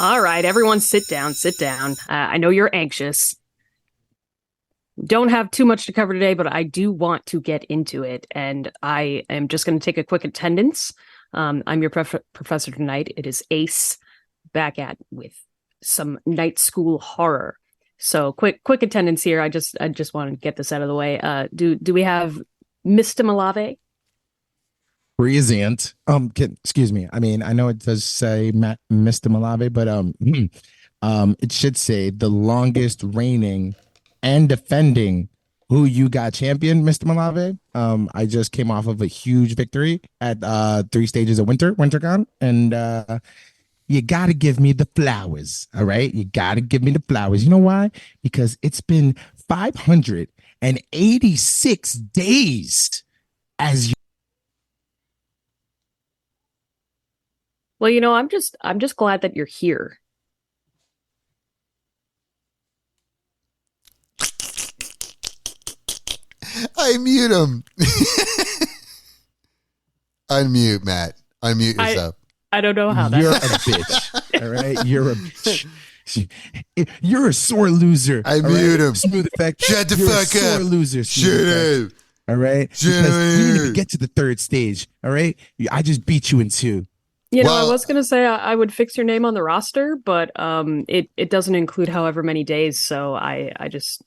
All right, everyone sit down, sit down. I know you're anxious. Don't have too much to cover today, but I do want to get into it. And I am just going to take a quick attendance. I'm your professor tonight. It is Ace back at with some night school horror. So quick attendance here. I just want to get this out of the way. Do we have Mista Malave? Present. Excuse me. I mean, I know it does say Mista Malave, but it should say the longest reigning and defending Who You Got champion, Mista Malave. I just came off of a huge victory at 3 stages of WinterCon, and you gotta give me the flowers. All right, you gotta give me the flowers. You know why? Because it's been 586 days as you. Well, I'm just glad that you're here. I mute him. Unmute, Matt. Unmute yourself. I don't know how that. You're a bitch. All right, you're a bitch. You're a sore loser. I mute him. Smooth effect. Shut the you're fuck a sore up. loser. Shut up. All right, because we didn't even get to the 3rd stage. All right, I just beat you in 2. I was gonna say I would fix your name on the roster, but it doesn't include however many days. So I'm just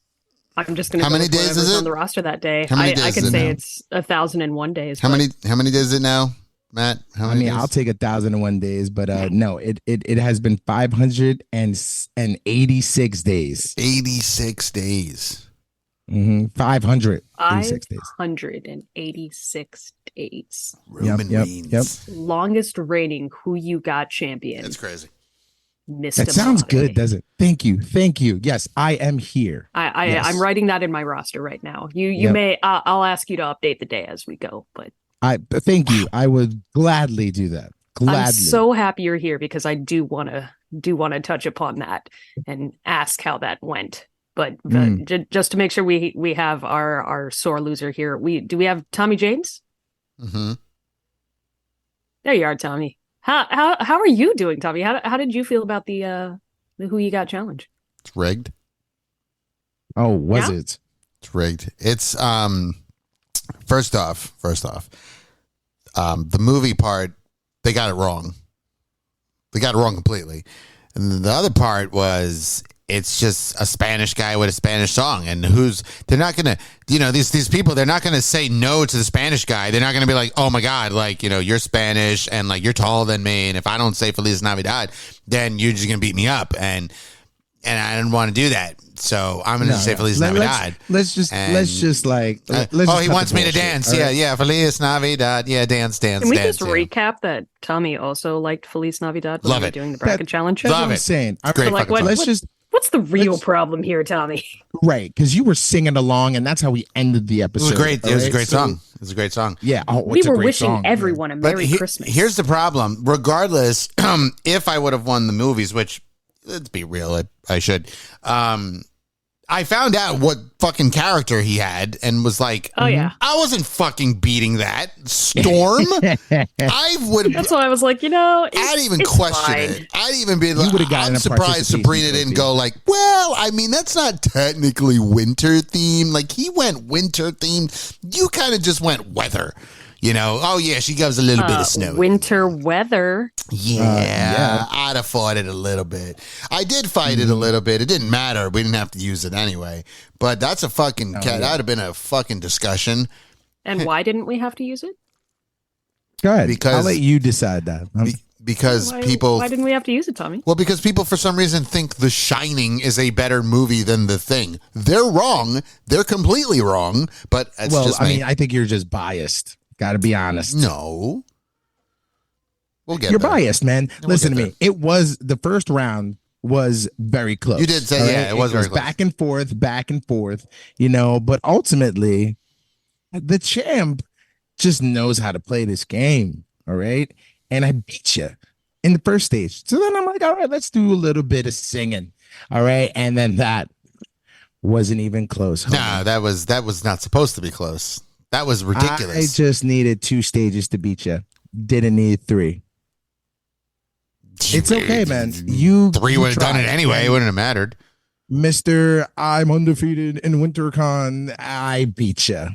gonna. How many days is it on the roster that day? How many days I could is it say now? it's 1,001 days. How many days is it now, Matt? How many days? I'll take 1,001 days, but no, it has been 586 days. 86 days. 586 days. 586 days. Roman Reigns. Longest reigning Who You Got champion. That's crazy. Mr. That sounds Malave. good, does it? Thank you. Yes, I am here. Yes. I'm writing that in my roster right now. You may. I'll ask you to update the day as we go, but thank you. I would gladly do that. Gladly. I'm so happy you're here because I do want to touch upon that and ask how that went. But just to make sure we have our sore loser here, we have Tommy James. Mm-hmm. There you are, Tommy. How are you doing, Tommy? How did you feel about the Who You Got challenge? It's rigged. Oh, was it? It's rigged. It's first off, the movie part, they got it wrong. They got it wrong completely. And the other part was it's just a Spanish guy with a Spanish song, and they're not gonna, these people, they're not gonna say no to the Spanish guy. They're not gonna be like, oh my God, like, you're Spanish and like you're taller than me, and if I don't say Feliz Navidad, then you're just gonna beat me up, and I didn't want to do that, so I'm gonna say Feliz Navidad. Let's just like. Let's he wants me to dance. Right? Yeah, Feliz Navidad. Yeah, dance. Can we just recap that Tommy also liked Feliz Navidad when Love we were it. doing the bracket challenge? That's Love what I'm it. saying. Great. Like, what's the real problem here, Tommy? Right, because you were singing along, and that's how we ended the episode. It was great. It was a great So, song. It was a great song. Yeah. Oh, We it's a were great wishing song. everyone a Merry Christmas. Here's the problem. Regardless, if I would have won the movies, which, let's be real, I should. I found out what fucking character he had and was like, Oh yeah. I wasn't fucking beating that. Storm? I would. That's why I was like, I'd even it's question fine. it. I'd even be like, would've gotten I'm a surprised participation Sabrina didn't trophy. go like, well, I mean, that's not technically winter themed. Like, he went winter themed. You kind of just went weather. Oh yeah, she gives a little bit of snow. Winter weather. Yeah, I'd have fought it a little bit. I did fight it a little bit. It didn't matter. We didn't have to use it anyway. But that's a fucking that'd have been a fucking discussion. And why didn't we have to use it? Go ahead. Because- I'll let you decide that. Because people. Why didn't we have to use it, Tommy? Well, because people for some reason think The Shining is a better movie than The Thing. They're wrong. They're completely wrong. But it's just me. I mean, I think you're just biased. Got to be honest. No. We'll get You're there. biased, man. We'll Listen get to there. me. It was the first round was very close. You did say, all yeah, it was very close. back and forth, but ultimately the champ just knows how to play this game. All right. And I beat you in the first stage. So then I'm like, all right, let's do a little bit of singing. All right. And then that wasn't even close. No, that was not supposed to be close. That was ridiculous. I just needed 2 stages to beat you. Didn't need 3. It's okay, man. You 3 would have done it tried, anyway. man. It wouldn't have mattered. Mr. I'm undefeated in WinterCon. I beat you.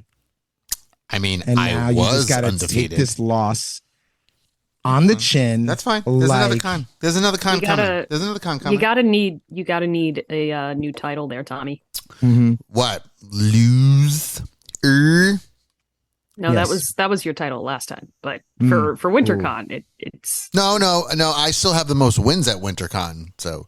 I mean, And now I you was just got to undefeated. take this loss on the chin. That's fine. There's another con. There's another con coming. There's another con coming. You gotta need a new title there, Tommy. Mm-hmm. What? Lose? No, Yes. that was your title last time. But for WinterCon, it's No. I still have the most wins at WinterCon. So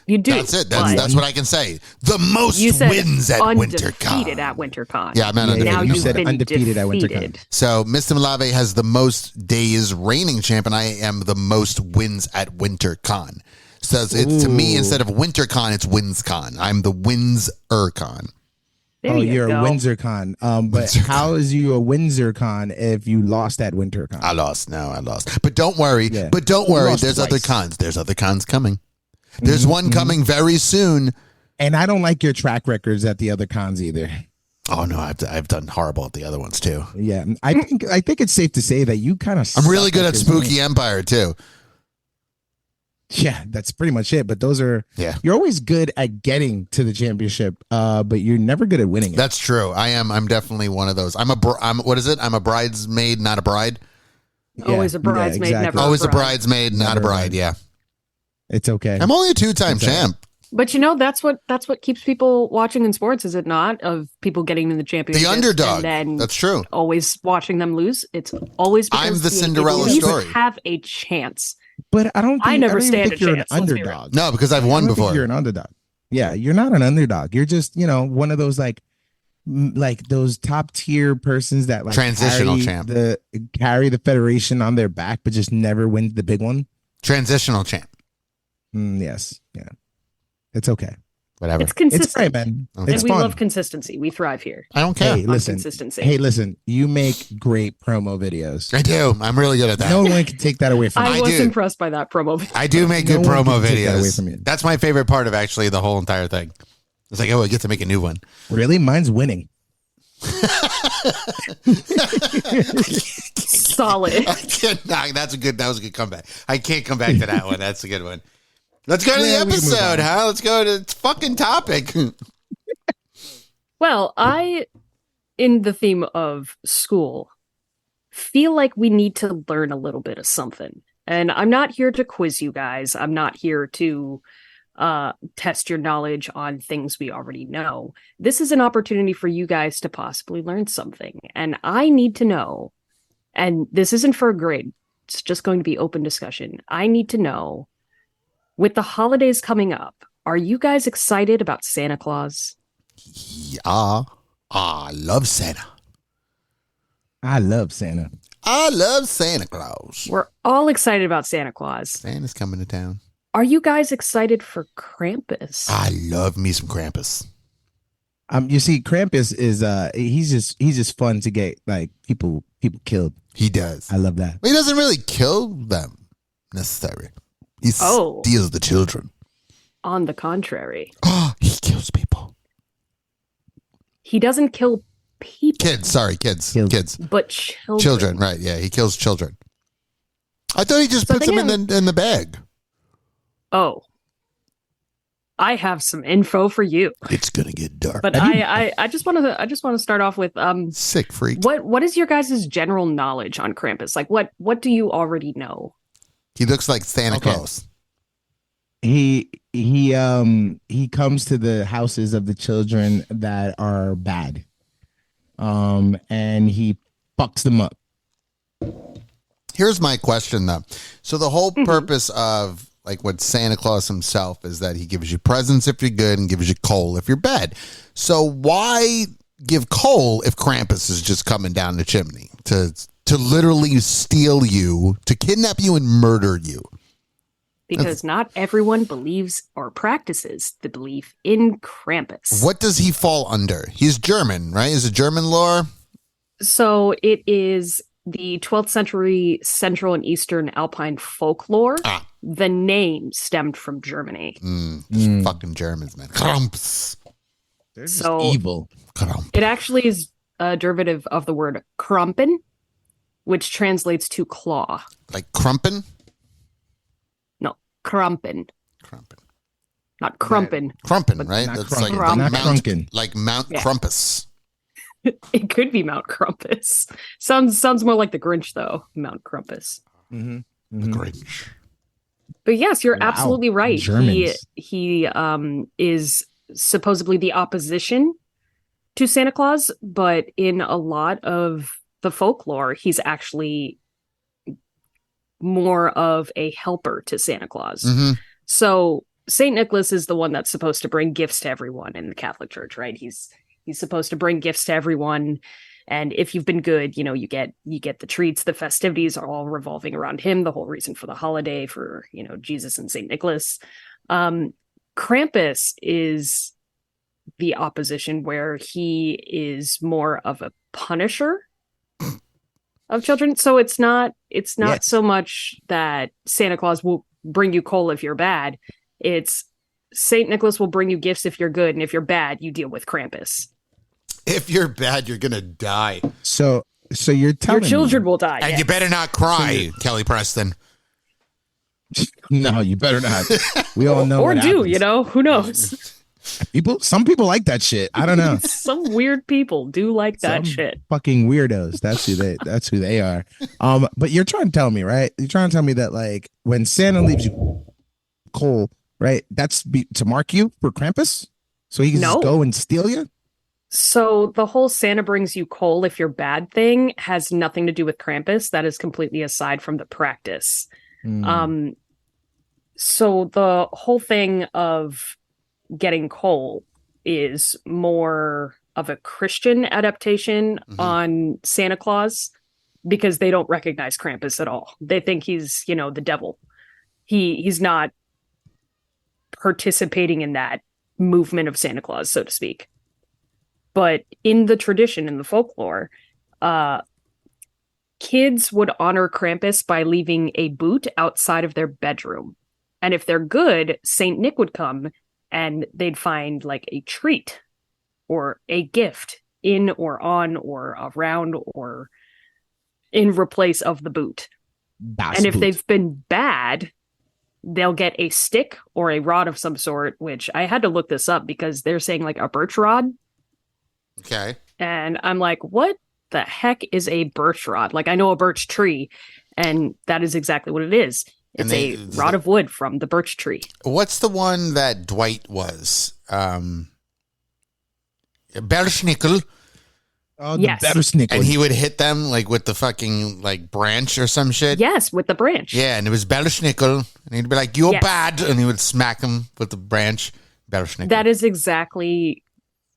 you do. that's it. That's what I can say. The most you said wins at undefeated WinterCon. at WinterCon. Yeah, I'm not undefeated. Now You you've said been undefeated at WinterCon. defeated. So Mista Malave has the most days reigning champ, and I am the most wins at WinterCon. So it's to me, instead of WinterCon, it's WinsCon. I'm the Winds-er-con. There you you're go. a WindsorCon. But WindsorCon. how is you a WindsorCon if you lost at WinterCon? I lost. No, I lost. But don't worry. Yeah. But don't You worry. lost There's other twice. cons. There's other cons coming. There's one coming very soon. And I don't like your track records at the other cons either. Oh no, I've done horrible at the other ones too. Yeah, I think it's safe to say that you kind of. I'm really good at Spooky Empire too. Yeah, that's pretty much it. But those are you're always good at getting to the championship, but you're never good at winning it. That's true. I'm definitely one of those. I'm what is it? I'm a bridesmaid, not a bride. Always a bridesmaid, never Always a bride. bridesmaid, not a bride. Yeah, it's okay. I'm only a 2-time champ. But that's what keeps people watching in sports, is it not? Of people getting in the championship, The underdog. and then That's true. always watching them lose. It's always because I'm the they Cinderella at least story. have a chance. But I don't. Think, I never don't even stand think a you're chance, an let's be real. underdog. No, because I've won I don't think before. you're an underdog. Yeah, you're not an underdog. You're just one of those like those top tier persons that like Transitional carry the federation on their back, but just never wins the big one. Transitional champ. Yes, yeah, it's okay. Whatever. It's consistent. It's great, man. Okay. It's and we fun. love consistency. We thrive here. I don't care. Hey, on listen. consistency. Hey, listen. You make great promo videos. I do. I'm really good at that. No one can take that away from you. I was do. impressed by that promo. I do make good No one promo can take that away videos. from you. That's my favorite part of actually the whole entire thing. It's like, oh, I get to make a new one. Really, mine's winning. Solid. I cannot. That was a good comeback. I can't come back to that one. That's a good one. Let's go to the Yeah, we can move episode, on. huh? Let's go to the fucking topic. Well, in the theme of school, feel like we need to learn a little bit of something. And I'm not here to quiz you guys. I'm not here to test your knowledge on things we already know. This is an opportunity for you guys to possibly learn something. And I need to know, and this isn't for a grade, it's just going to be open discussion. I need to know, with the holidays coming up, are you guys excited about Santa Claus? Yeah. I love Santa. I love Santa. I love Santa Claus. We're all excited about Santa Claus. Santa's coming to town. Are you guys excited for Krampus? I love me some Krampus. You see, Krampus is he's just fun to get like people killed. He does. I love that. But he doesn't really kill them necessarily. He steals the children. On the contrary, Oh, he kills people. he doesn't kill people, Kids. but children. Children, right. Yeah, he kills children. I thought he just So puts they them in the bag. Oh, I have some info for you. It's going to get dark. But I just want to start off with Sick freak. what is your guys' general knowledge on Krampus? Like what do you already know? He looks like Santa Okay. Claus. He comes to the houses of the children that are bad, and he fucks them up. Here's my question, though. So the whole purpose of like what Santa Claus himself is that he gives you presents if you're good and gives you coal if you're bad. So why give coal if Krampus is just coming down the chimney to literally steal you, to kidnap you and murder you? Because not everyone believes or practices the belief in Krampus. What does he fall under? He's German, right? Is it German lore? So it is the 12th century Central and Eastern Alpine folklore. Ah. The name stemmed from Germany. Fucking Germans, man. Krampus. They're just So- evil. Krampus. It actually is a derivative of the word krumpen, which translates to claw. Like Krumpen? No, Krumpen, Crumpin. not Krumpen. Crumpin, right? Not That's Krumpen, like not Mount, Krunken. like Mount Yeah. Krampus. It could be Mount Krampus. Sounds more like the Grinch though, Mount Krampus. Mm-hmm. The Grinch. But yes, you're Wow. absolutely right. Germans. He is supposedly the opposition to Santa Claus, but in a lot of the folklore, he's actually more of a helper to Santa Claus. Mm-hmm. So Saint Nicholas is the one that's supposed to bring gifts to everyone in the Catholic Church, right? He's supposed to bring gifts to everyone, and if you've been good, you get the treats. The festivities are all revolving around him. The whole reason for the holiday for Jesus and Saint Nicholas. Krampus is the opposition, where he is more of a punisher of children. So it's not Yes. so much that Santa Claus will bring you coal if you're bad. It's Saint Nicholas will bring you gifts if you're good, and if you're bad, you deal with Krampus. If you're bad, you're gonna die, So you're telling Your children me, will die. and yes. you better not cry, Kelly Preston. no, you better not. We all know. or what do, happens. who knows? Some people like that shit. I don't know. Some weird people do like that Some shit. fucking weirdos. That's who they are. But you're trying to tell me, right? You're trying to tell me that like when Santa leaves you coal, right? That's to mark you for Krampus, so he can No. just go and steal you. So the whole Santa brings you coal if you're bad thing has nothing to do with Krampus. That is completely aside from the practice. Mm. So the whole thing of getting coal is more of a Christian adaptation on Santa Claus, because they don't recognize Krampus at all. They think he's, the devil. He's not participating in that movement of Santa Claus, so to speak. But in the tradition, in the folklore, kids would honor Krampus by leaving a boot outside of their bedroom. And if they're good, Saint Nick would come and they'd find like a treat or a gift in or on or around or in replace of the boot. Das And if Boot. they've been bad, they'll get a stick or a rod of some sort, which I had to look this up because they're saying like a birch rod. Okay. And I'm like, what the heck is a birch rod? Like, I know a birch tree, and that is exactly what it is. It's a rod of wood from the birch tree. What's the one that Dwight was? Belschnickel, Oh, Yes. the better snickle. and he would hit them like with the fucking like branch or some shit. Yes, with the branch. Yeah, and it was Belschnickel, and he'd be like, "You're Yes. bad," and he would smack him with the branch. Belschnickel. That is exactly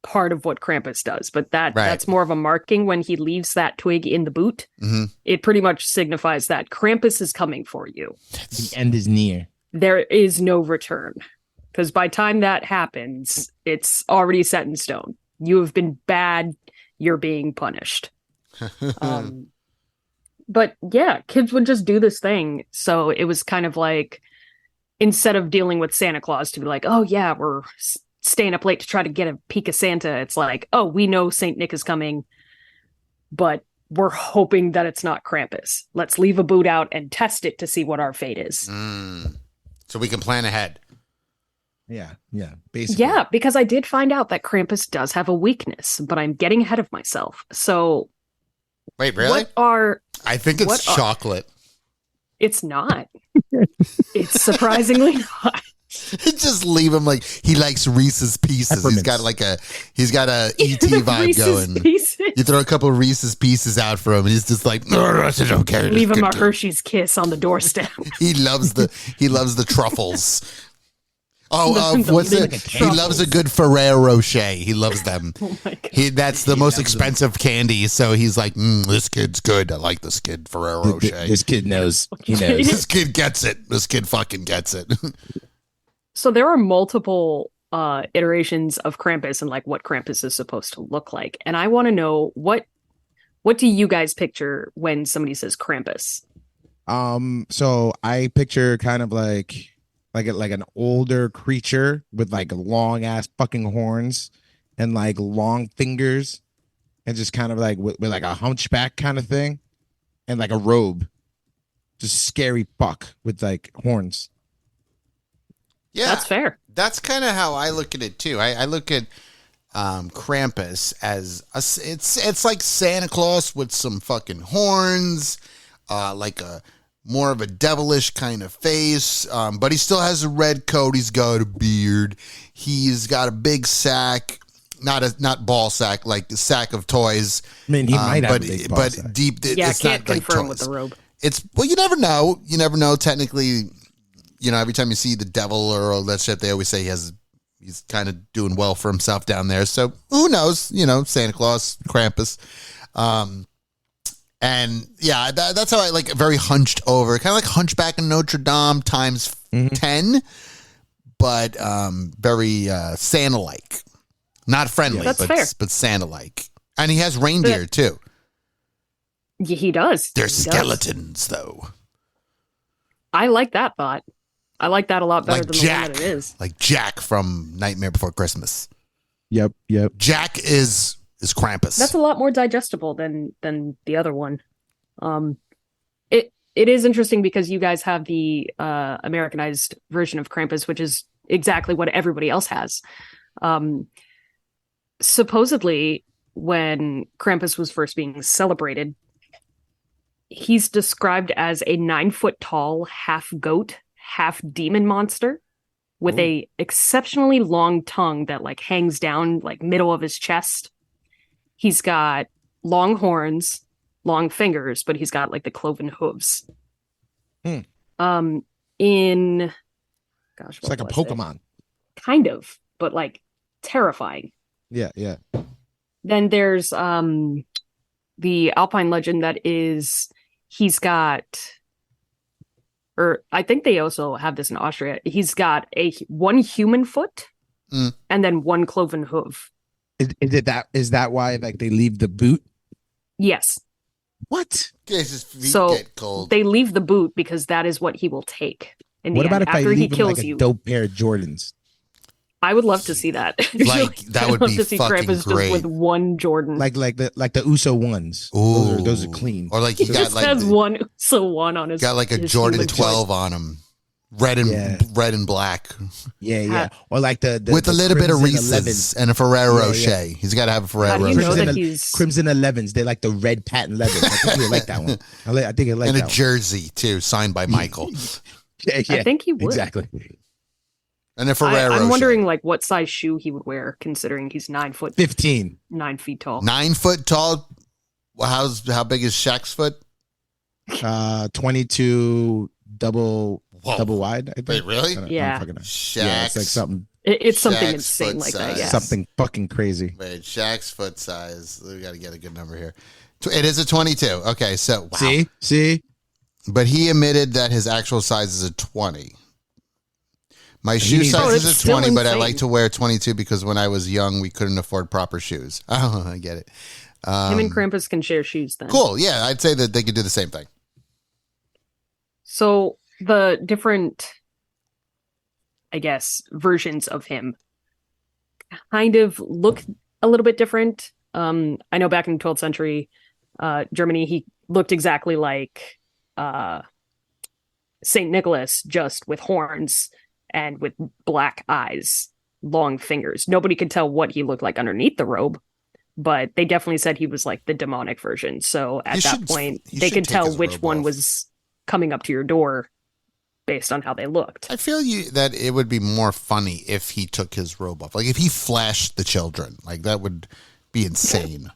part of what Krampus does, but that's more of a marking when he leaves that twig in the boot. Mhm. It pretty much signifies that Krampus is coming for you. The end is near. There is no return, because by time that happens, it's already set in stone. You have been bad. You're being punished. But yeah, kids would just do this thing. So it was kind of like, instead of dealing with Santa Claus to be like, oh yeah, we're staying up late to try to get a peek of Santa. It's like, oh, we know Saint Nick is coming, but we're hoping that it's not Krampus. Let's leave a boot out and test it to see what our fate is. So we can plan ahead. Yeah, basically. Yeah, because I did find out that Krampus does have a weakness, but I'm getting ahead of myself. So Wait, really? I think it's chocolate. It's not. It's surprisingly not. Just leave him like he likes Reese's Pieces. He's got a ET vibe Reese's going. Pieces. You throw a couple of Reese's Pieces out for him, and he's just like, no, I don't care. Leave him a Hershey's Kiss on the doorstep. He loves the truffles. What's it? He loves a good Ferrero Rocher. He loves them. Oh my God. That's the most expensive candy. So he's like, this kid's good. I like this kid, Ferrero Rocher. This kid knows. He knows. This kid gets it. This kid fucking gets it. So there are multiple iterations of Krampus and like what Krampus is supposed to look like. And I want to know what do you guys picture when somebody says Krampus? So I picture kind of like an older creature with like long ass fucking horns and like long fingers and just kind of like with like a hunchback kind of thing and like a robe. Just scary fuck with like horns. Yeah, That's fair. That's kind of how I look at it too. I look at Krampus as it's like Santa Claus with some fucking horns, like a more of a devilish kind of face, but he still has a red coat. He's got a beard. He's got a big sack, not ball sack, like a sack of toys. I mean, he might have a big ball but sack. deep. Yeah, It's can't not like confirm toys. with the robe. It's you never know. You never know. Technically, every time you see the devil or all that shit, they always say he's kind of doing well for himself down there. So who knows? Santa Claus, Krampus. And yeah, that's how I like very hunched over, kind of like Hunchback of Notre Dame times 10, but very Santa-like. Not friendly, That's fair. but Santa-like. And he has reindeer too. Yeah, he does. They're He does. skeletons, though. I like that thought. I like that a lot better Like than Jack. the one that it is. Like Jack from Nightmare Before Christmas. Yep. Jack is Krampus. That's a lot more digestible than the other one. It is interesting because you guys have the Americanized version of Krampus, which is exactly what everybody else has. Supposedly, when Krampus was first being celebrated, he's described as a 9-foot tall, half goat, half demon monster with a exceptionally long tongue that like hangs down like middle of his chest. He's got long horns, long fingers, but he's got like the cloven hooves. Hmm. In gosh, It's like a Pokemon. Kind of, but like terrifying. Yeah. Then there's the Alpine legend that is he's got, or I think they also have this in Austria. He's got one human foot and then one cloven hoof. Is that why like they leave the boot? Yes. What? His feet So get cold. they leave the boot because that is what he will take. In What the about end, if I after he leave him kills like a you? dope pair of Jordans? I would love to see that. Like, that would I'd love be to see fucking Krampus great. just with one Jordan. Like the Uso ones. Ooh. Those are clean. Or like he he got just like has one on his. got like a his Jordan human foot. 12 on him. Red and black. Yeah. Or like the with a little bit of Crimson Reese's and a Ferrero Yeah, Rocher. yeah. He's got to have a Ferrero How do you know Rocher. that he's Crimson 11s. They're like the red patent leathers. I think you like that one. I think I like And that a one. jersey too, signed by Michael. Yeah. I think he would. Exactly. And a Ferrero I'm Rocher. wondering like what size shoe he would wear, considering he's 9 foot 15. 9 feet tall. 9 foot tall. Well, how big is Shaq's foot? 22 double Whoa. wide. I think. Wait, really? I don't Yeah. fucking know. Shaq's, Yeah, it's like something It's something Shaq's insane foot like that. size. Yeah. something fucking crazy. Wait, Shaq's foot size. We got to get a good number here. It is a 22. Okay, so wow. See. But he admitted that his actual size is a 20. My shoe needs- size Oh, is it's a still 20, but I insane. like to wear 22 because when I was young, we couldn't afford proper shoes. Oh, I get it. Him and Krampus can share shoes then. Cool. Yeah, I'd say that they could do the same thing. So the different, I guess, versions of him kind of look a little bit different. I know back in the 12th century Germany, he looked exactly like Saint Nicholas, just with horns and with black eyes, long fingers. Nobody could tell what he looked like underneath the robe, but they definitely said he was like the demonic version. So at that point, he they should could take tell his which robe one off. was coming up to your door based on how they looked. I feel that it would be more funny if he took his robe off. Like if he flashed the children. Like that would be insane.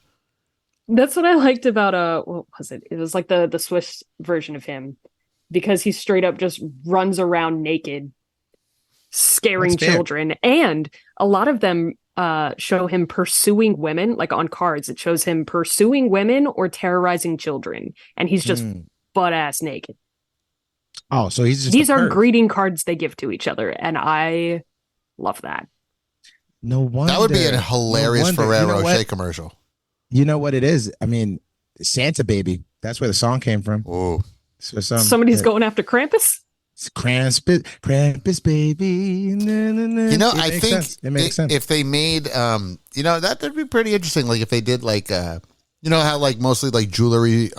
That's what I liked about what was it? It was like the Swiss version of him, because he straight up just runs around naked, scaring That's fair. children, and a lot of them show him pursuing women. Like on cards, it shows him pursuing women or terrorizing children, and he's just butt ass naked. Oh, so he's just These a are perv. greeting cards they give to each other, and I love that. No wonder. That would be a hilarious No wonder. Ferrero You know Rocher what? commercial. You know what it is? I mean, Santa Baby. That's where the song came from. Oh, So Somebody's going after Krampus. It's Krampus baby. Na, na, na. you know, It I makes think sense. It makes sense. if they made, that'd be pretty interesting. Like if they did like, you know how like mostly like jewelry,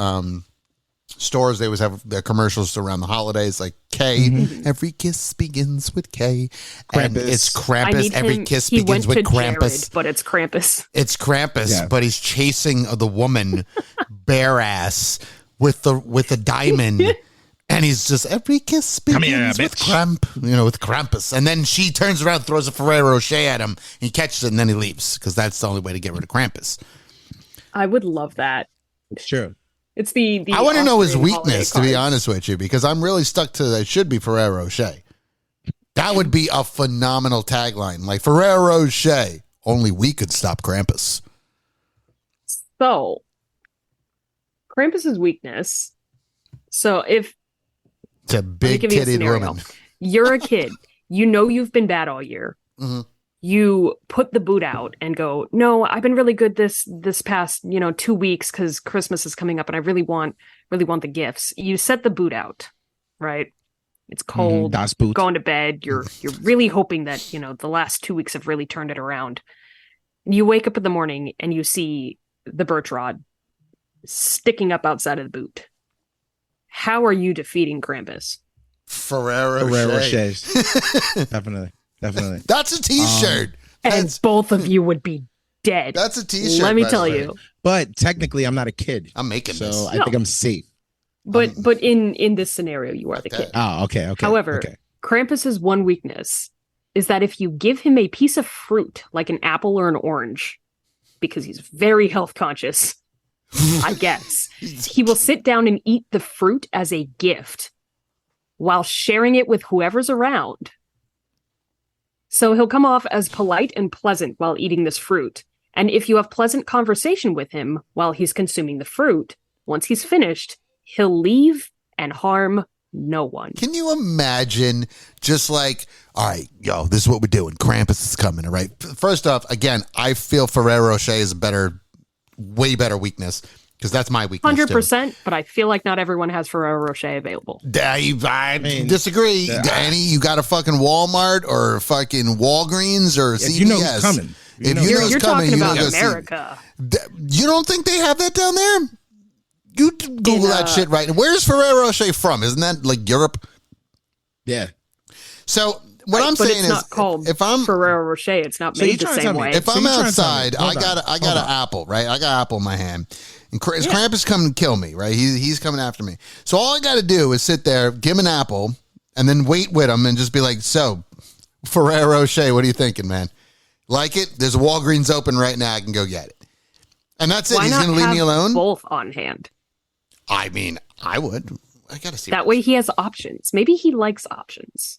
stores, they always have their commercials around the holidays, like K. Every kiss begins with K. And Krampus. it's I Krampus. need Every him- kiss he begins went with to Krampus. Jared, but it's Krampus. It's Krampus, Yeah. but he's chasing the woman bare ass with the diamond. And he's just, every kiss Come here, begins with bitch. with Krampus. And then she turns around, throws a Ferrero Rocher at him. He catches it, and then he leaves, because that's the only way to get rid of Krampus. I would love that. It's true. It's the I want to know his Austrian holiday weakness, to be cards. honest with you, because I'm really stuck to that. It should be Ferrero Rocher. That would be a phenomenal tagline. Like, Ferrero Rocher, only we could stop Krampus. So, Krampus's weakness. So if It's a big give you a titted scenario. woman. you're a kid, you know you've been bad all year. Mhm. You put the boot out and go, no, I've been really good this past 2 weeks because Christmas is coming up and I really want the gifts. You set the boot out, right? It's cold. Das Boot. Going to bed. You're really hoping that the last 2 weeks have really turned it around. You wake up in the morning and you see the birch rod sticking up outside of the boot. How are you defeating Krampus? Ferrero Ferrero Rocher. Rochers. Definitely. That's a T-shirt. And That's- both of you would be dead. That's a T-shirt. Let me by the tell way. you. But technically, I'm not a kid, I'm making so this. I think I'm safe. But in this scenario, you are the Okay. kid. Oh, okay. However, okay. Krampus's one weakness is that if you give him a piece of fruit, like an apple or an orange, because he's very health conscious, I guess, he will sit down and eat the fruit as a gift while sharing it with whoever's around. So he'll come off as polite and pleasant while eating this fruit. And if you have pleasant conversation with him while he's consuming the fruit, once he's finished, he'll leave and harm no one. Can you imagine just like, all right, yo, this is what we're doing. Krampus is coming, all right? First off, again, I feel Ferrero Rocher is way better weakness, because that's my weakness. 100%, but I feel like not everyone has Ferrero Rocher available. I mean, disagree. yeah. Danny, you got a fucking Walmart or fucking Walgreens or CVS. If you know who's coming. If you know who's You're coming, talking you about don't go see- America. You don't think they have that down there? You Google that shit right now. Where's Ferrero Rocher from? Isn't that like Europe? Yeah. So what I'm But saying it's is, not called if I'm Ferrero Rocher. It's not So you're made the trying to same tell me way. if- if I'm you're trying to tell me- outside, hold I got on. an apple, right? I got an apple in my hand, and Krampus coming to kill me, right? He's coming after me. So all I got to do is sit there, give him an apple, and then wait with him, and just be like, "So, Ferrero Rocher, what are you thinking, man? Like it? There's a Walgreens open right now. I can go get it." And that's it. Why He's not going to leave have me alone. both on hand? I mean, I would. I got to see That way he has options. Maybe he likes options.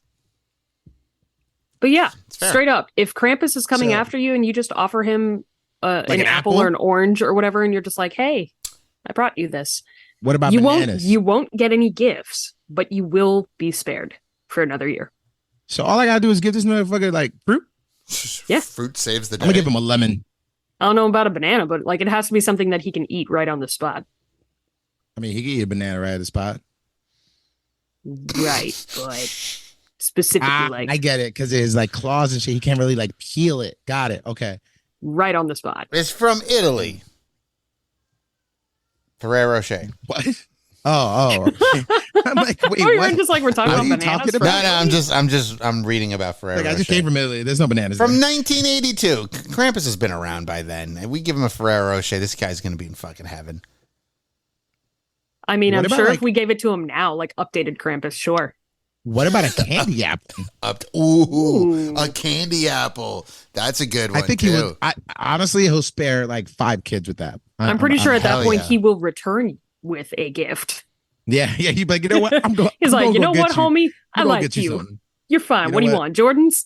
But yeah, fair. straight up, if Krampus is coming So- after you and you just offer him an an apple apple? or an orange or whatever, and you're just like, hey, I brought you this. What about You bananas? won't get any gifts, but you will be spared for another year. So all I gotta do is give this motherfucker like fruit. Yeah. Fruit saves the day. I'm gonna give him a lemon. I don't know about a banana, but like it has to be something that he can eat right on the spot. I mean, he can eat a banana right at the spot. Right, but specifically like I get it because there's like claws and shit. He can't really like peel it. Got it. Okay. right on the spot. It's from Italy. Ferrero Rocher. What? Oh. Okay. I'm like, wait, Oh, you're what? just like we're talking What about are you bananas. talking for about? No, I'm reading about Ferrero Like, I Rocher. just came from Italy. There's no bananas. From there. 1982. Krampus has been around by then. And we give him a Ferrero Rocher, this guy's going to be in fucking heaven. I mean, What I'm about, sure like- if we gave it to him now, like updated Krampus, sure. What about a candy apple? Ooh, a candy apple. That's a good one, I think too. he would. Honestly, he'll spare like 5 kids with that. I'm pretty sure at that hell point yeah. he will return with a gift. Yeah. He'd be like, you know what? I'm going. He's like, you know what, homie? I like get you. something. You're fine. You What do know you what? want? Jordans?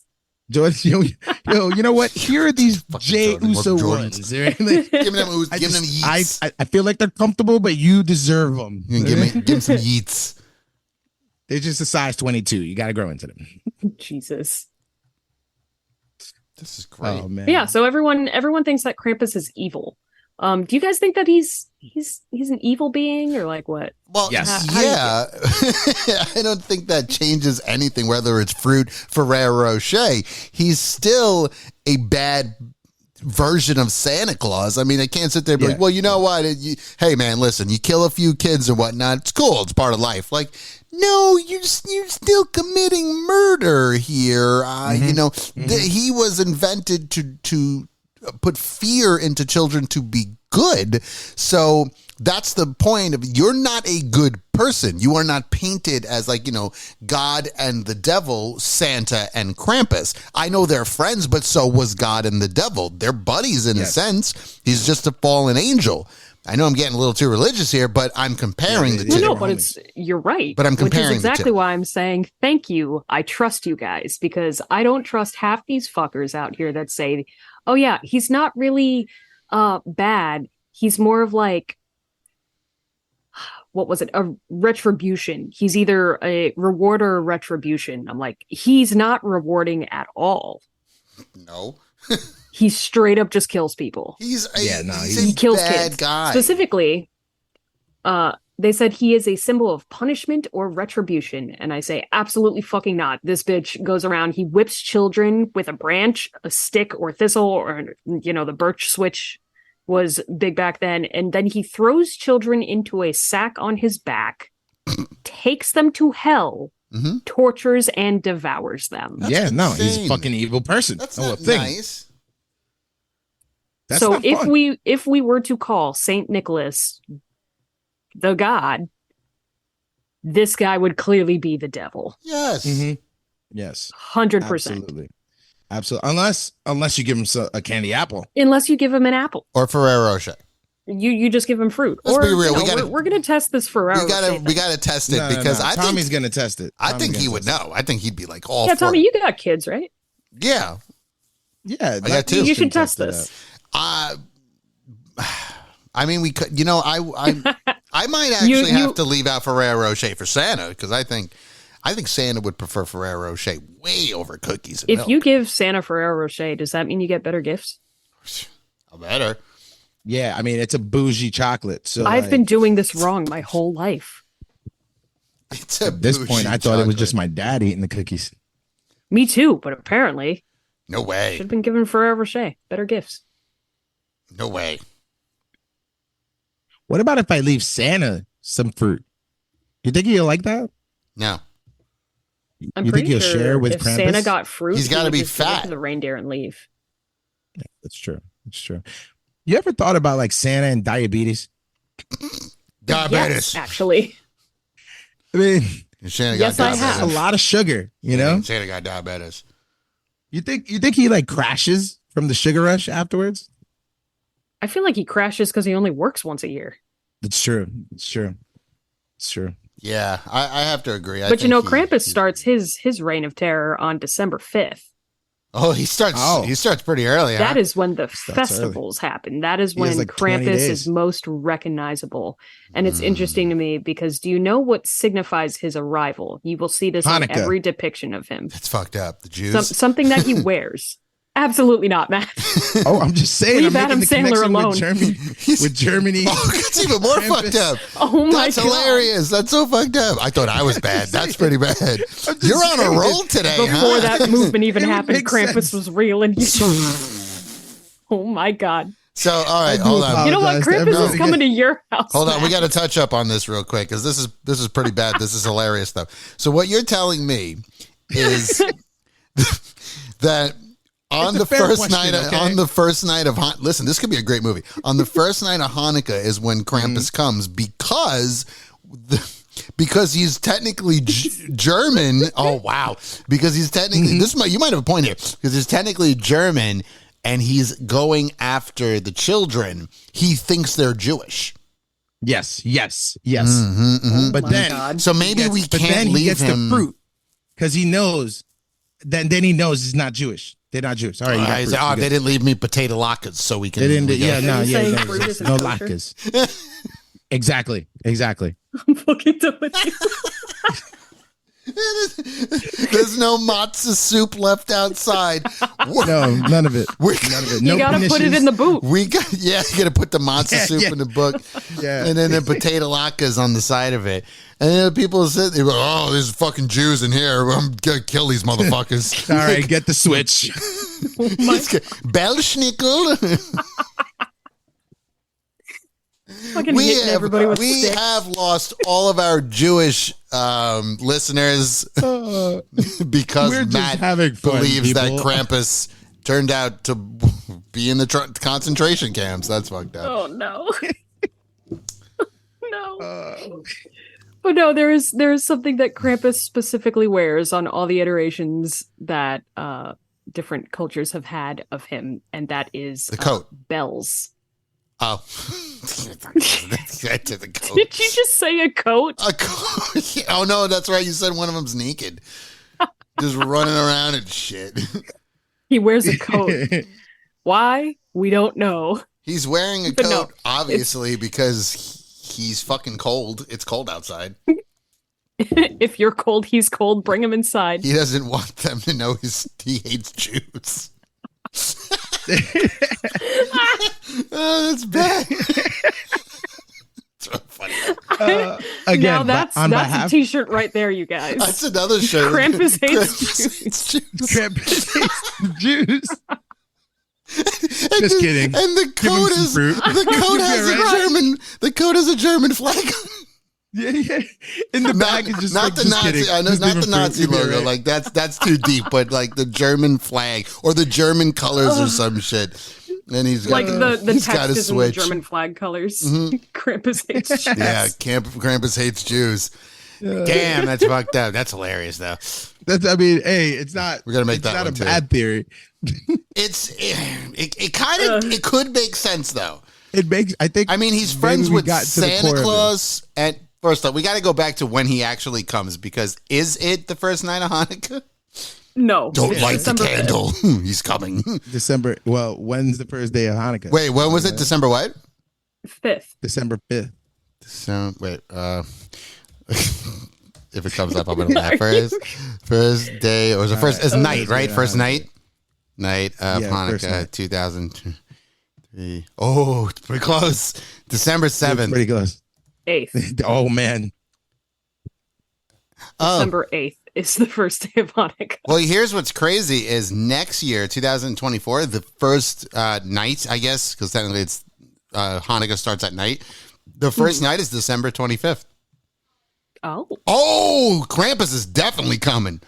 George, you know what? Here are these J Jordan, Uso Jordans. ones. Right? Like, Give them, I give them just- yeets. I feel like they're comfortable, but you deserve them. You can give him some yeets. They're just a size 22. You got to grow into them. Jesus. This is great. Oh man. But yeah, so everyone thinks that Krampus is evil. Do you guys think that he's an evil being or like what? Well, Yes. yeah. I don't think that changes anything, whether it's fruit, Ferrero Rocher. He's still a bad version of Santa Claus. I mean, I can't sit there and be Yeah. like, well, you know what? Hey, man, listen, you kill a few kids and whatnot. It's cool. It's part of life. Like, no, you're still committing murder here. You know, he was invented to put fear into children to be good. So that's the point of, you're not a good person. You are not painted as like, you know, God and the devil, Santa and Krampus. I know they're friends, but so was God and the devil. They're buddies in a sense. He's just a fallen angel. I know I'm getting a little too religious here, but I'm comparing the two. No, but you're right. But I'm comparing which is exactly the two. why I'm saying thank you. I trust you guys, because I don't trust half these fuckers out here that say, oh yeah, he's not really bad. He's more of like, what was it? A retribution. He's either a reward or a retribution. I'm like, he's not rewarding at all. No. He straight up just kills people. He's a he kills bad kids. guy. Specifically, they said he is a symbol of punishment or retribution. And I say, absolutely fucking not. This bitch goes around, he whips children with a branch, a stick, or thistle, or, you know, the birch switch was big back then. And then he throws children into a sack on his back, takes them to hell, tortures and devours them. He's a insane. fucking evil person. That's Oh, not a thing. nice. That's so not if fun. we were to call Saint Nicholas the god, this guy would clearly be the devil. Yes. Yes, 100%. absolutely. Unless you give him a candy apple. Unless you give him an apple. Or Ferrero Rocher. You just give him fruit. Let's or be real, you know, we're gonna test this Ferrero. We gotta test it because I think Tommy's gonna test it. I think he would know. I think he'd be like all Yeah, for Tommy, it. you got kids, right? Yeah. Yeah, I got two. You should test this. I mean, we could. You know, I might actually have to leave out Ferrero Rocher for Santa, because I think Santa would prefer Ferrero Rocher way over cookies. And If milk. you give Santa Ferrero Rocher, does that mean you get better gifts? I better. Yeah, I mean, it's a bougie chocolate. So I've been doing this wrong my whole life. It's a at this point, I thought it was just chocolate. my dad eating the cookies. Me too, but apparently No way. should have been given Ferrero Rocher better gifts. No way. What about if I leave Santa some fruit? You think he'll like that? No. I'm You think pretty he'll sure share with if Krampus? Santa got fruit, He's gotta he would be just give it fat. to the reindeer and leave. Yeah, that's true. That's true. You ever thought about like Santa and diabetes? Diabetes. Yes, actually. I mean, Santa Yes, got I that's diabetes. have. a lot of sugar, you know? Santa got diabetes. You think he like crashes from the sugar rush afterwards? I feel like he crashes because he only works once a year. It's true. It's true. It's true. Yeah, I have to agree. But you know, Krampus starts his reign of terror on December 5th. Oh, he starts pretty early. That huh? is when the Starts festivals happen. That is He has when like 20 Krampus days. is most recognizable. And it's interesting to me because do you know what signifies his arrival? You will see this on Hanukkah. every depiction of him. It's fucked up. The Jews. Something that he wears. Absolutely not, Matt. Oh, I'm just saying. Leave I'm making Adam the Sandler connection alone. with Germany. With Germany. Oh, it's even more Krampus. fucked up. Oh my That's god. hilarious. That's so fucked up. I thought I was bad. That's pretty bad. You're on a saying roll today, Before huh? that movement even It would happened, make Krampus sense. was real and oh my god. So, all right, I do hold on. You know what? Apologize to Krampus everybody. is coming to your house. Hold on, we Matt. got to touch up on this real quick because this is pretty bad. This is hilarious stuff. So what you're telling me is that on It's a the fair first question, night okay? on the first night of listen, this could be a great movie. On the first night of Hanukkah is when Krampus comes because he's technically German. Oh wow! Because he's technically you might have a point here because he's technically German and he's going after the children. He thinks they're Jewish. Yes. Oh But my then, God. So maybe we can't he leave gets him. the fruit because he knows. Then he knows he's not Jewish. They're not Jewish. All right, you got He's fruit. like, You they good. didn't leave me potato latkes, so we can. They didn't. we Yeah, go. no, Are you yeah, saying no, fruit isn't no kosher? latkes. Exactly. I'm fucking done with you. There's no matzo soup left outside. No, none of it. None of it. No You gotta put it in the boot. You gotta put the matzo soup in the book. Yeah. And then the potato latkes on the side of it. And then people sit there, oh, there's fucking Jews in here. I'm gonna kill these motherfuckers. All right, get the switch. Belschnickel. Fucking hitting everybody with we sticks. have lost all of our Jewish listeners because We're just Matt having fun, believes that people. Krampus turned out to be in the concentration camps. That's fucked up. Oh no. No. But no, there is something that Krampus specifically wears on all the iterations that different cultures have had of him, and that is The coat. Bells. Oh. Get to the coat. Did you just say a coat? A coat. Oh no, that's right. You said one of them's naked. Just running around and shit. He wears a coat. Why? We don't know. He's wearing a But coat, no, obviously, because he's fucking cold. It's cold outside. If you're cold, he's cold. Bring him inside. He doesn't want them to know he hates Jews. Oh, that's bad. It's really funny. Again, now that's on a behalf, t-shirt right there, you guys. That's another shirt. Krampus hates Jews. Krampus hates Jews. And Just kidding. And the Give him coat some is fruit. the coat has a Right. German. The coat has a German flag. Yeah. In the back, it's just not like, the just Nazi. kidding. I know, Just not leave the him fruit. Nazi You'll be logo. right. Like that's too deep. But like the German flag or the German colors or some shit. And he's got, Like the he's text got a is in the switch. German flag colors. Mhm. Krampus hates Jews. Yeah, Krampus hates Jews. Damn, that's fucked up. That's hilarious, though. That's, I mean, hey, it's not. We're gonna make it's that not one, a too. bad theory. It kind of it could make sense though. It makes. I think. I mean, he's maybe friends we with got to the Santa core of it. Claus. And first off, we got to go back to when he actually comes because is it the first night of Hanukkah? No. Don't it's light December the 5th. candle. He's coming. December. Well, when's the first day of Hanukkah? Wait, when was it? December what? 5th. December 5th. So wait. If it comes up, I'm gonna laugh. First day. It was the first. It's night, right? First night. Night of first Hanukkah, night. 2003. Oh, it's pretty close. December 7th. Pretty close. 8th. Oh man. Oh, December 8th is the first day of Hanukkah. well, here's what's crazy is next year, 2024, the first night, I guess, because technically it's Hanukkah starts at night. The first night is December 25th. Oh. Oh, Krampus is definitely coming.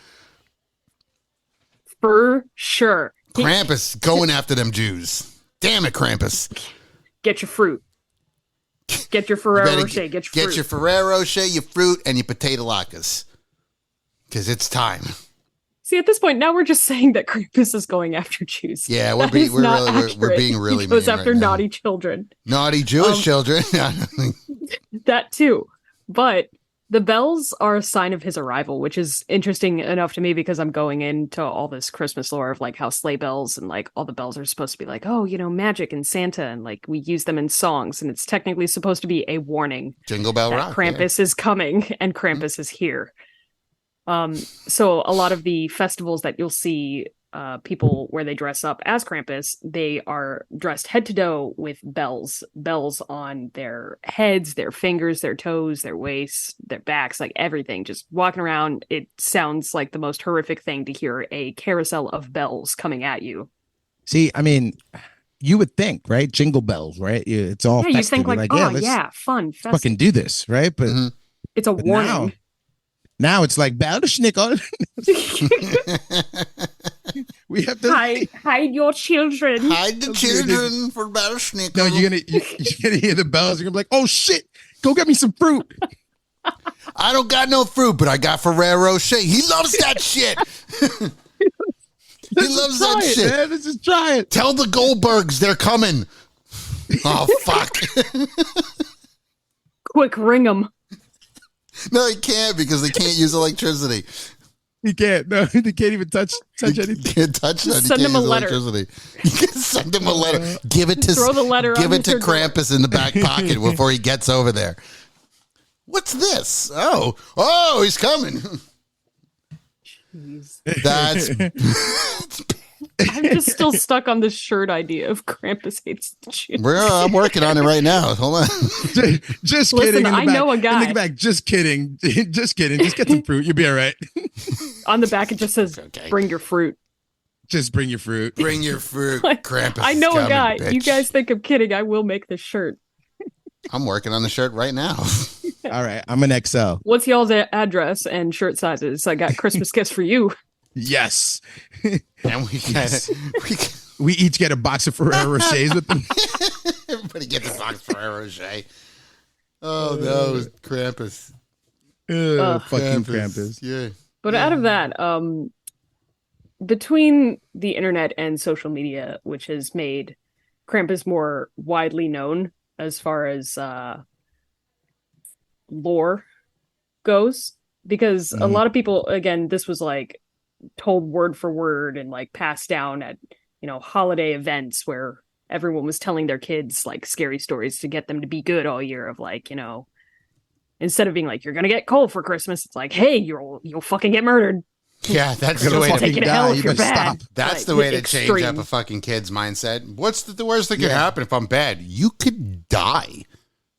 For sure. Krampus going after them Jews. Damn it, Krampus. Get your fruit. Get your Ferrero Rocher. Get your fruit. Your Ferrero Rocher, your fruit, and your potato latkes. Because it's time. See, at this point, now we're just saying that Krampus is going after Jews. Yeah, we're That being is we're not really we're accurate. being really He goes mean after right now. naughty children. Naughty Jewish children. That too. But the bells are a sign of his arrival, which is interesting enough to me because I'm going into all this Christmas lore of like how sleigh bells and like all the bells are supposed to be like, oh, you know, magic and Santa, and like we use them in songs, and it's technically supposed to be a warning Jingle Bell that Rock. Krampus is coming and Krampus is here. So a lot of the festivals that you'll see people where they dress up as Krampus, they are dressed head to toe with bells on their heads, their fingers, their toes, their waists, their backs, like everything, just walking around. It sounds like the most horrific thing to hear a carousel of bells coming at you. See, I mean, you would think, right? Jingle bells, right? It's all. Yeah, you festive. think You're like, yeah, oh let's yeah, fun, festive. fucking do this, right? But Mhm. It's a but warning. now it's like Balderschnickel. We have to. hide your children. Hide the children for Battlesnick. No, you're gonna hear the bells. You're gonna be like, oh shit, go get me some fruit. I don't got no fruit, but I got Ferrero Rocher. He loves that shit. He loves that Try it, shit. man. Let's just try it. Tell the Goldbergs they're coming. Oh, fuck. Quick, ring them. No, he can't because they can't use electricity. He can't. No, they can't even touch You anything. can't touch that. Just You send can't him a use letter. electricity. You can send him a letter. Give it to Throw the letter Give on it to her door. Krampus in the back pocket before he gets over there. What's this? Oh, he's coming. Jeez. That's I'm just still stuck on this shirt idea of Krampus hates the Jews. I'm working on it right now. Hold on. Just Listen, kidding. In the I back, know a guy. In the back, just kidding. Just kidding. Just get some fruit. You'll be all right. On the back, it just says, Okay. bring your fruit. Just bring your fruit. Bring your fruit, Like, Krampus. I know is a guy. coming, You bitch. guys think I'm kidding. I will make this shirt. I'm working on the shirt right now. All right. I'm an XL. What's y'all's address and shirt sizes? I got Christmas gifts for you. Yes. And We each get a box of Ferrero Rochers with them. everybody gets a box for Ferrero Rocher. Oh no, Krampus. Fucking Krampus. Yeah. But out of that, between the internet and social media, which has made Krampus more widely known as far as lore goes, because a lot of people, again, this was like told word for word and like passed down at, holiday events where everyone was telling their kids like scary stories to get them to be good all year of like, instead of being like, you're going to get coal for Christmas, it's like, hey, you'll fucking get murdered. Yeah, that's You're the way gonna to Take it to hell if you you're better bad. stop. That's Like, the way to extreme. change up a fucking kid's mindset. What's the worst that could happen if I'm bad? You could die.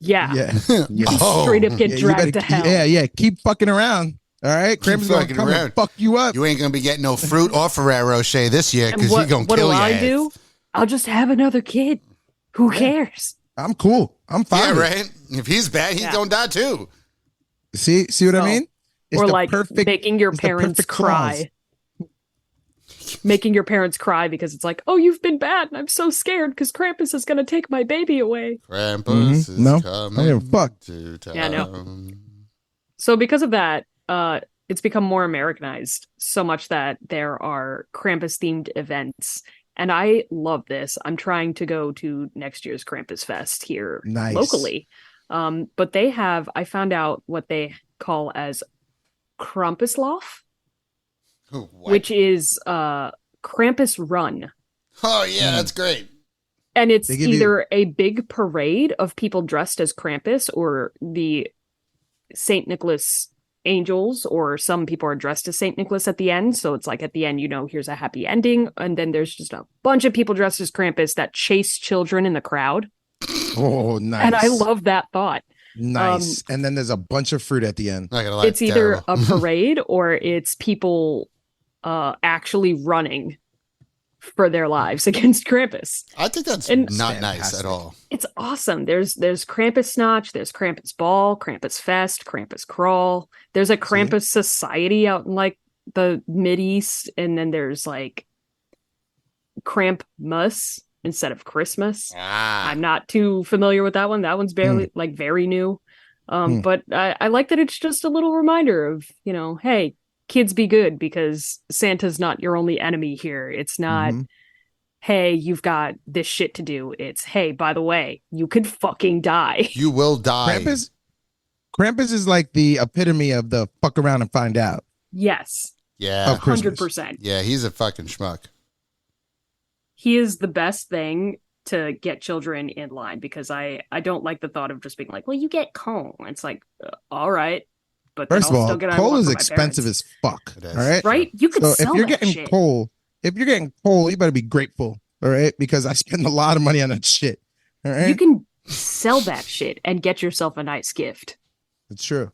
Yeah. Yeah. Yeah. Straight up get Yeah, you dragged better- to hell. Yeah. Keep fucking around. All right. Keep Krampus gonna fucking come around. and fuck you up. You ain't gonna be getting no fruit or Ferrero Rocher this year And because you're gonna what kill do your I ass. do? I'll just have another kid. Who cares? I'm cool. I'm fine. Yeah, with it. right. If he's bad, he's Yeah. gonna die too. See what I So- mean? It's Or the like perfect, making your it's the parents perfect clause. cry. Making your parents cry because it's like, oh, you've been bad, and I'm so scared because Krampus is going to take my baby away. Krampus is No, I coming don't give a fuck. to town. Yeah, I know. So because of that, it's become more Americanized so much that there are Krampus-themed events. And I love this. I'm trying to go to next year's Krampus Fest here Nice. locally. But I found out what they call as Krampuslauf, What? which is Krampus Run. Oh yeah, that's great. And it's They give you- either a big parade of people dressed as Krampus or the St. Nicholas angels, or some people are dressed as St. Nicholas at the end. So it's like at the end, here's a happy ending. And then there's just a bunch of people dressed as Krampus that chase children in the crowd. Oh, nice. And I love that thought. Nice. And then there's a bunch of fruit at the end. Not gonna lie, It's either terrible. a parade or it's people actually running for their lives against Krampus. I think that's and- not nice Fantastic. at all. It's awesome. There's Krampus Snatch, there's Krampus Ball, Krampus Fest, Krampus Crawl. There's a Krampus Society out in like the Mideast, and then there's like Krampmus instead of Christmas. Ah, I'm not too familiar with that one. That one's barely like very new. But I like that it's just a little reminder of, hey, kids be good because Santa's not your only enemy here. It's not, hey, you've got this shit to do. It's, hey, by the way, you could fucking die. you will die. Krampus is like the epitome of the fuck around and find out. Yes, Yeah, Of Christmas. 100%. yeah, he's a fucking schmuck. He is the best thing to get children in line because I don't like the thought of just being like, well, you get coal. It's like, all right. But then First of I'll all, still get what I coal want is for my expensive parents. as fuck. It is. All right. Right? You could So sell if you're that getting shit. coal, you better be grateful. All right. Because I spend a lot of money on that shit. All right. You can sell that shit and get yourself a nice gift. It's true.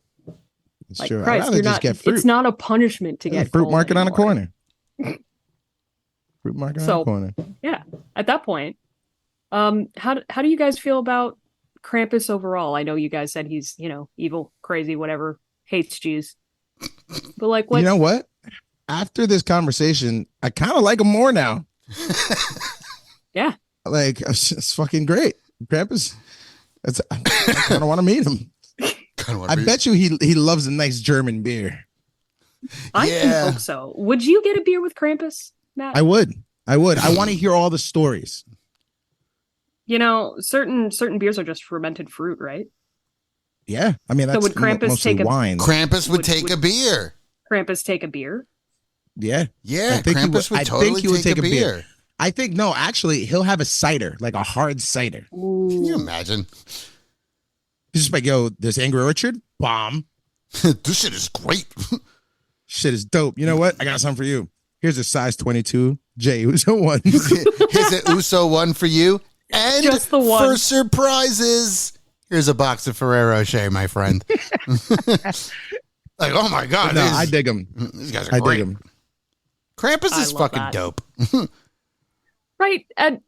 It's Like true. I'd Christ, rather you're just not. get fruit. It's not a punishment to There's a get fruit coal market on a anymore. corner. Fruit market So- on a corner. Yeah. At that point, how do you guys feel about Krampus overall? I know you guys said he's evil, crazy, whatever, hates Jews, but like what? You know what? After this conversation, I kind of like him more now. Yeah. Like it's fucking great. Krampus. I kind of want to meet him. I bet you he loves a nice German beer. I Yeah. can hope so. Would you get a beer with Krampus, Matt? I would. I want to hear all the stories. Certain beers are just fermented fruit, right? Yeah, I mean that's would Krampus mostly take a- wine. Krampus would Would- take would- a beer. Krampus take a beer. Yeah, Yeah, I think he Krampus would- would I totally think he would take a take a beer. beer. I think no. Actually, he'll have a cider, like a hard cider. Can you imagine? He's just like, yo, there's Angry Orchard, bomb. This shit is great. Shit is dope. You know what? I got something for you. Here's a size 22 J Uso one. Here's an Uso one for you. And Just the one. for surprises, here's a box of Ferrero Rocher, my friend. Like, oh my God. No, I dig them. These guys are I great. dig them. Krampus I is love fucking that. dope. Right. And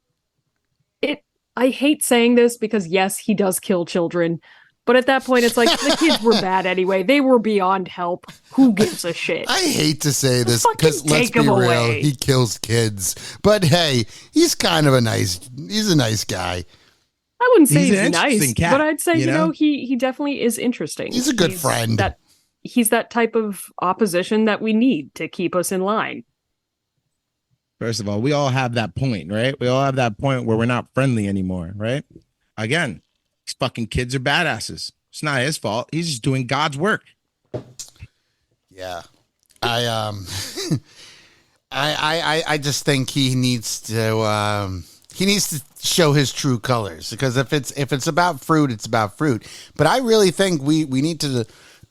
I hate saying this because yes, he does kill children. But at that point, it's like the kids were bad anyway. They were beyond help. Who gives a shit? I hate to say this Fucking because let's take be him real, away. he kills kids. But hey, he's kind of he's a nice guy. I wouldn't say He's he's, an interesting nice, cat, but I'd say, you know? he definitely is interesting. He's a good friend. He's that type of opposition that we need to keep us in line. First of all, we all have that point, right? We all have that point where we're not friendly anymore, right? Again, these fucking kids are badasses. It's not his fault. He's just doing God's work. Yeah. I just think he needs to show his true colors, because if it's about fruit, it's about fruit. But I really think we need to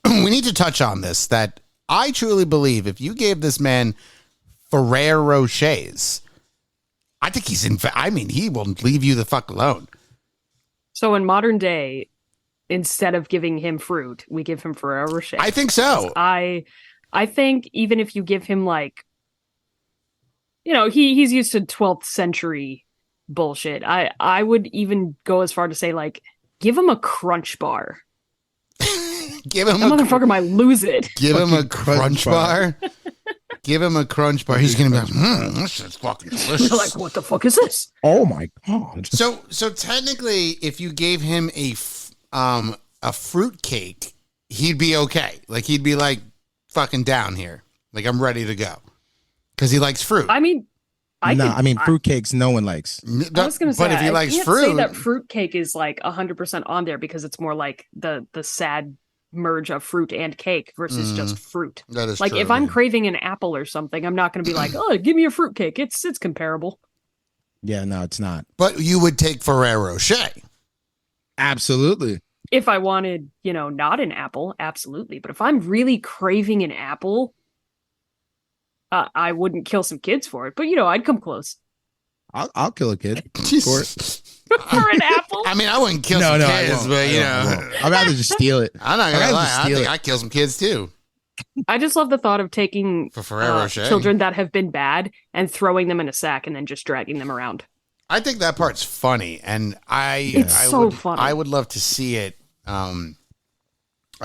we need to touch on this, that I truly believe if you gave this man Ferrero Rochers, I think he will leave you the fuck alone. So in modern day, instead of giving him fruit, we give him Ferrero Rocher. I think so. I think even if you give him like, he's used to 12th century bullshit. I would even go as far to say like, give him a Crunch bar. Give him That motherfucker might lose it. Give him a Fucking crunch Crunch bar. Give him a crunch bar. He's gonna be like, this shit's fucking delicious. You're like, what the fuck is this? Oh my God. So technically, if you gave him a fruit cake, he'd be okay. Like, he'd be like fucking down here. Like, I'm ready to go because he likes fruit. I mean, fruitcakes no one likes. I was gonna say, but if he likes I can't fruit, say that fruit cake is like 100% on there because it's more like the sad merge of fruit and cake versus just fruit. that is Like true, if I'm yeah. craving an apple or something, I'm not going to be like, oh, give me a fruit cake. It's comparable. Yeah, no, it's not. But you would take Ferrero Rocher. Absolutely. If I wanted, not an apple, absolutely. But if I'm really craving an apple, I wouldn't kill some kids for it. But I'd come close I'll kill a kid. For it. for an apple. I mean, I wouldn't kill No, some no, I kids, won't. but I won't. I'd rather just steal it. I'm not I'd gonna rather lie. just I steal think it. I'd kill some kids too. I just love the thought of taking For Ferrero Rocher. children that have been bad and throwing them in a sack and then just dragging them around. I think that part's funny, and It's so funny. I would love to see it. I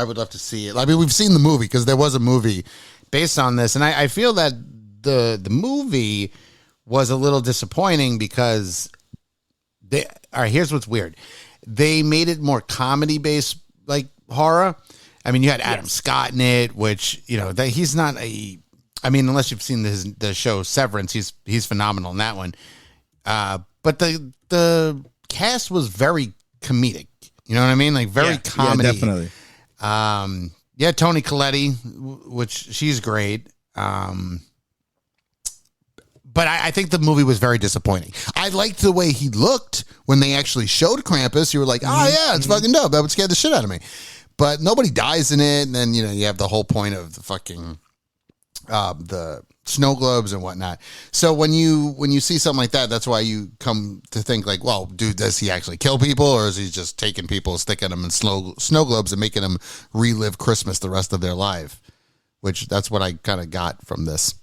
would love to see it. I mean, we've seen the movie because there was a movie based on this, and I feel that the movie was a little disappointing because all right, here's what's weird. They made it more comedy based, like horror. I mean, you had Adam Scott in it, which he's not a. I mean, unless you've seen the show Severance, he's phenomenal in that one. But the cast was very comedic. You know what I mean? Like very comedy. Yeah, definitely. Toni Collette, which she's great. But I think the movie was very disappointing. I liked the way he looked when they actually showed Krampus. You were like, oh yeah, it's fucking dope. That would scare the shit out of me. But nobody dies in it, and then you have the whole point of the fucking the snow globes and whatnot. So when you see something like that, that's why you come to think like, well, dude, does he actually kill people, or is he just taking people, sticking them in snow globes, and making them relive Christmas the rest of their life? Which that's what I kind of got from this.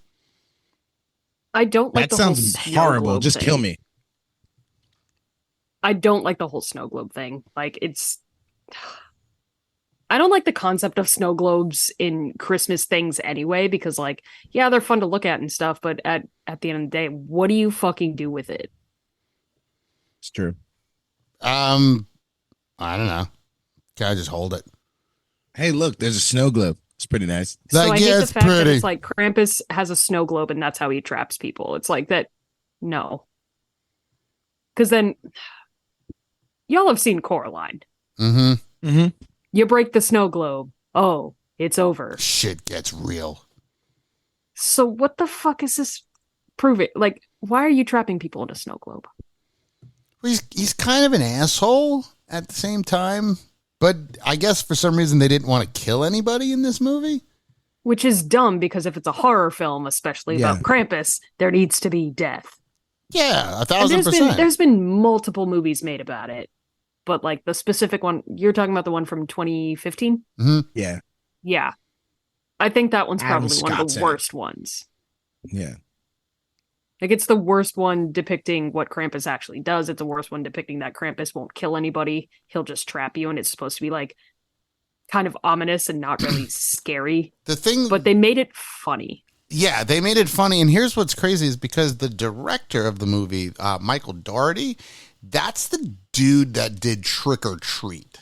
I don't like That the whole sounds snow horrible. globe Just thing. kill me. I don't like the whole snow globe thing. Like I don't like the concept of snow globes in Christmas things anyway, because they're fun to look at and stuff, but at the end of the day, what do you fucking do with it? It's true. I don't know. Can I just hold it? Hey, look, there's a snow globe. It's pretty nice. So I hate the it's fact that pretty. it's like Krampus has a snow globe and that's how he traps people. It's like that. No. Because then y'all have seen Coraline. Mm-hmm. Mm-hmm. You break the snow globe. Oh, it's over. Shit gets real. So what the fuck is this proving? Like, why are you trapping people in a snow globe? He's kind of an asshole at the same time, but I guess for some reason they didn't want to kill anybody in this movie. Which is dumb because if it's a horror film, especially about Krampus, there needs to be death. Yeah, 1,000%. There's been multiple movies made about it, but like the specific one you're talking about, the one from 2015. Yeah. Yeah, I think that one's Adam probably one of Scott's the in it. worst ones. Yeah. Like it's the worst one depicting what Krampus actually does. It's the worst one depicting that Krampus won't kill anybody. He'll just trap you, and it's supposed to be like kind of ominous and not really scary. But they made it funny. Yeah, they made it funny. And here's what's crazy is because the director of the movie, Michael Dougherty, that's the dude that did Trick or Treat.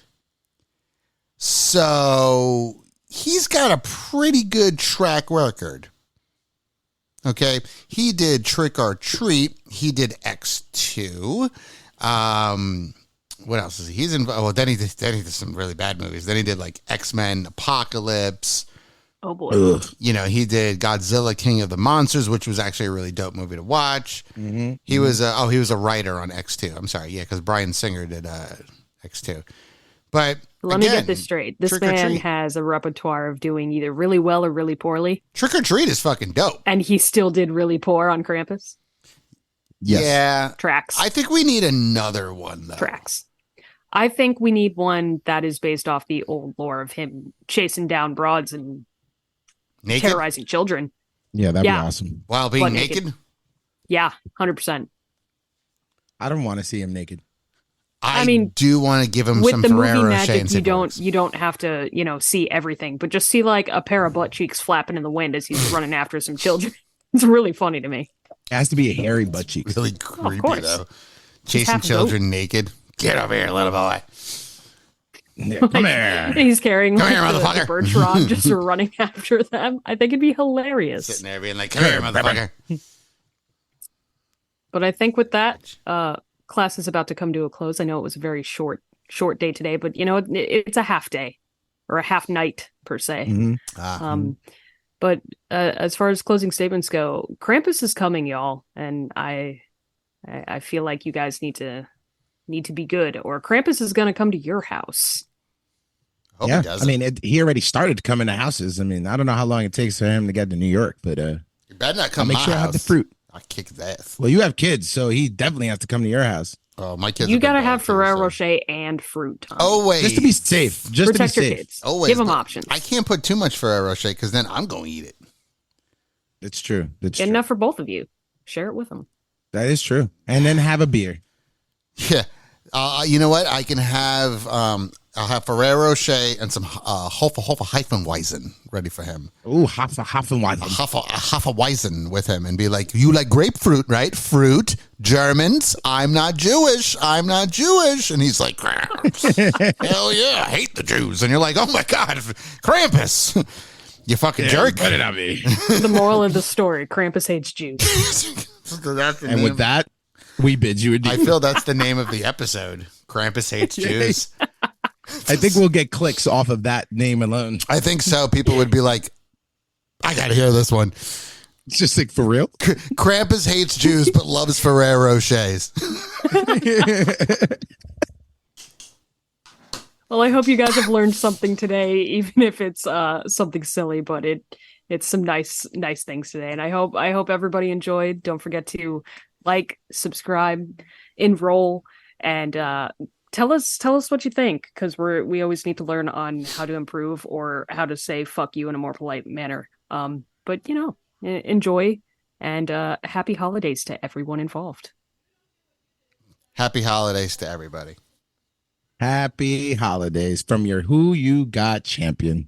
So he's got a pretty good track record. Okay. He did Trick or Treat. He did X2. What else is he? He's in. Well, then he did some really bad movies. Then he did like X-Men Apocalypse. Oh boy. Ugh. You know, he did Godzilla King of the Monsters, which was actually a really dope movie to watch. He was he was a writer on X2. I'm sorry, yeah, because Bryan Singer did X2. But let me get this straight. This man has a repertoire of doing either really well or really poorly. Trick or Treat is fucking dope. And he still did really poor on Krampus. Yes. Yeah. Tracks. I think we need another one, though. Tracks. I think we need one that is based off the old lore of him chasing down broads and terrorizing children. Yeah, that'd be awesome. While being naked? Yeah, 100%. I don't want to see him naked. I mean, do want to give him some Ferrero Rocher and you don't have to, see everything, but just see like a pair of butt cheeks flapping in the wind as he's running after some children. It's really funny to me. It has to be a hairy butt cheek. Really creepy, though. Chasing children naked. Get over here, little boy. Yeah, come here. He's carrying the birch rod, just running after them. I think it'd be hilarious. Sitting there being like, come here, motherfucker. But I think with that, class is about to come to a close. I know it was a very short day today, but it's a half day or a half night per se. But as far as closing statements go, Krampus is coming, y'all, and I feel like you guys need to be good, or Krampus is going to come to your house. Yeah, I mean, he already started to come into houses. I mean, I don't know how long it takes for him to get to New York, but you better not come. I'll make sure I have the fruit. I'll kick his ass. Well, you have kids, so he definitely has to come to your house. Oh, my kids. You got to have Ferrero Rocher and fruit, Tommy. Always, just to be safe. Just protect to be your safe. kids. Always, give them options. I can't put too much Ferrero Rocher because then I'm going to eat it. It's true. Get enough for both of you. Share it with them. That is true. And then have a beer. Yeah. You know what? I can have. I'll have Ferrero Rocher and some Hefeweizen ready for him. Ooh, Hefeweizen. Hefeweizen with him and be like, you like grapefruit, right? Fruit, Germans. I'm not Jewish. And he's like, hell yeah, I hate the Jews. And you're like, oh my God, Krampus. You fucking jerk. Put it on me. The moral of the story: Krampus hates Jews. And with that, we bid you adieu. I feel that's the name of the episode. Krampus hates Jews. I think we'll get clicks off of that name alone. I think so. People would be like, I got to hear this one. It's just like, for real? Krampus hates Jews but loves Ferrero Rochers. Well, I hope you guys have learned something today, even if it's something silly, but it's some nice things today. And I hope everybody enjoyed. Don't forget to like, subscribe, enroll, and tell us what you think, because we always need to learn on how to improve or how to say fuck you in a more polite manner. But enjoy, and happy holidays to everyone involved. Happy holidays to everybody. Happy holidays from your Who You Got champion.